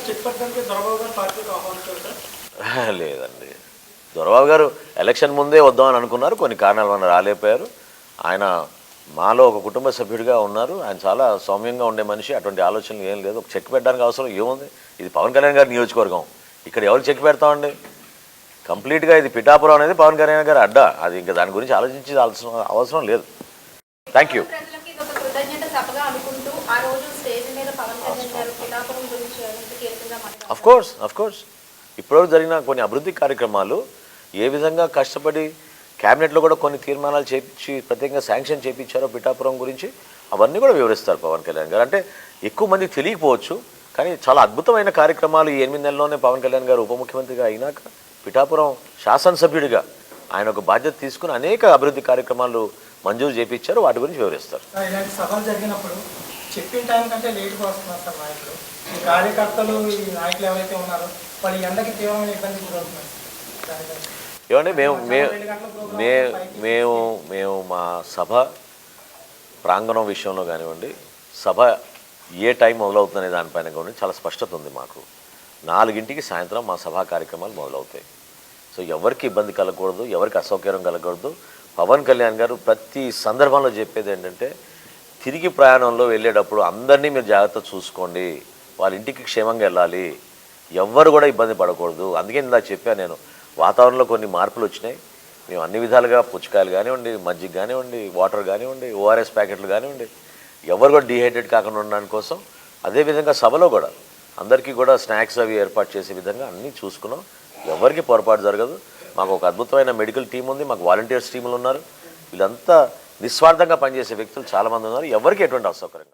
Check పెట్టడానికి దొరబాబు గారు పార్టీకి ఆహ్వానించారు సార్? లేదండి, దొరబాబు గారు ఎలక్షన్ ముందే వద్దామని అనుకున్నారు, కొన్ని కారణాల వల్ల రాలేకపోయారు. ఆయన మాలో ఒక కుటుంబ సభ్యుడిగా ఉన్నారు, ఆయన చాలా సౌమ్యంగా ఉండే మనిషి, అటువంటి ఆలోచనలు ఏం లేదు. ఒక చెక్ పెట్టడానికి అవసరం ఏముంది? ఇది పవన్ కళ్యాణ్ గారి నియోజకవర్గం, ఇక్కడ ఎవరు చెక్ పెడతామండి? కంప్లీట్గా ఇది పిఠాపురం అనేది పవన్ కళ్యాణ్ గారి అడ్డా, అది ఇంకా దాని గురించి ఆలోచించి అవసరం లేదు. Thank you. అఫ్ కోర్స్ ఇప్పటివరకు జరిగిన కొన్ని అభివృద్ధి కార్యక్రమాలు ఏ విధంగా కష్టపడి క్యాబినెట్లో కూడా కొన్ని తీర్మానాలు చేపించి ప్రత్యేకంగా శాంక్షన్ చేయించారో పిఠాపురం గురించి అవన్నీ కూడా వివరిస్తారు పవన్ కళ్యాణ్ గారు. అంటే ఎక్కువ మంది తెలియకపోవచ్చు, కానీ చాలా అద్భుతమైన కార్యక్రమాలు ఈ 8 నెలల్లోనే పవన్ కళ్యాణ్ గారు ఉప ముఖ్యమంత్రిగా అయినాక పిఠాపురం శాసనసభ్యుడిగా ఆయన ఒక బాధ్యత తీసుకుని అనేక అభివృద్ధి కార్యక్రమాలు మంజూరు చేయించారు, వాటి గురించి వివరిస్తారు. ఇలాంటి సభలు జరిగినప్పుడు చెప్పిన టైం కంటే లేట్గా వస్తున్నారు సార్ నాయకులు. ఈ కార్యకర్తలు ఈ నాయకులు ఎవరైతే ఉన్నారో వాళ్ళు ఎండకి తీవ్రమైన ఇబ్బంది గురవుతున్నారు. ఏమండి మేము మా సభ ప్రాంగణం విషయంలో కానివ్వండి, సభ ఏ టైం మొదలవుతుందనే దానిపైన కూడా చాలా స్పష్టత ఉంది మాకు. 4 సాయంత్రం మా సభా కార్యక్రమాలు మొదలవుతాయి. సో ఎవరికి ఇబ్బంది కలగకూడదు, ఎవరికి అసౌకర్యం కలగకూడదు. పవన్ కళ్యాణ్ గారు ప్రతి సందర్భంలో చెప్పేది ఏంటంటే, తిరిగి ప్రయాణంలో వెళ్ళేటప్పుడు అందరినీ మీరు జాగ్రత్త చూసుకోండి, వాళ్ళ ఇంటికి క్షేమంగా వెళ్ళాలి, ఎవ్వరు కూడా ఇబ్బంది పడకూడదు. అందుకే ఇందాక చెప్పాను నేను, వాతావరణంలో కొన్ని మార్పులు వచ్చినాయి, మేము అన్ని విధాలుగా పుచ్చకాయలు కానివ్వండి, మజ్జిగ కానివ్వండి, వాటర్ కానివ్వండి, ఓఆర్ఎస్ ప్యాకెట్లు కానివ్వండి, ఎవరు కూడా డీహైడ్రేట్ కాకుండా ఉండడానికి కోసం, అదేవిధంగా సభలో కూడా అందరికీ కూడా స్నాక్స్ అవి ఏర్పాటు చేసే విధంగా అన్నీ చూసుకున్నాం. ఎవరికి పొరపాటు జరగదు. మాకు ఒక అద్భుతమైన మెడికల్ టీం ఉంది, మాకు వాలంటీర్స్ టీములు ఉన్నారు, వీళ్ళంతా నిస్వార్థంగా పనిచేసే వ్యక్తులు చాలామంది ఉన్నారు. ఎవరికి ఎటువంటి అసౌకర్యం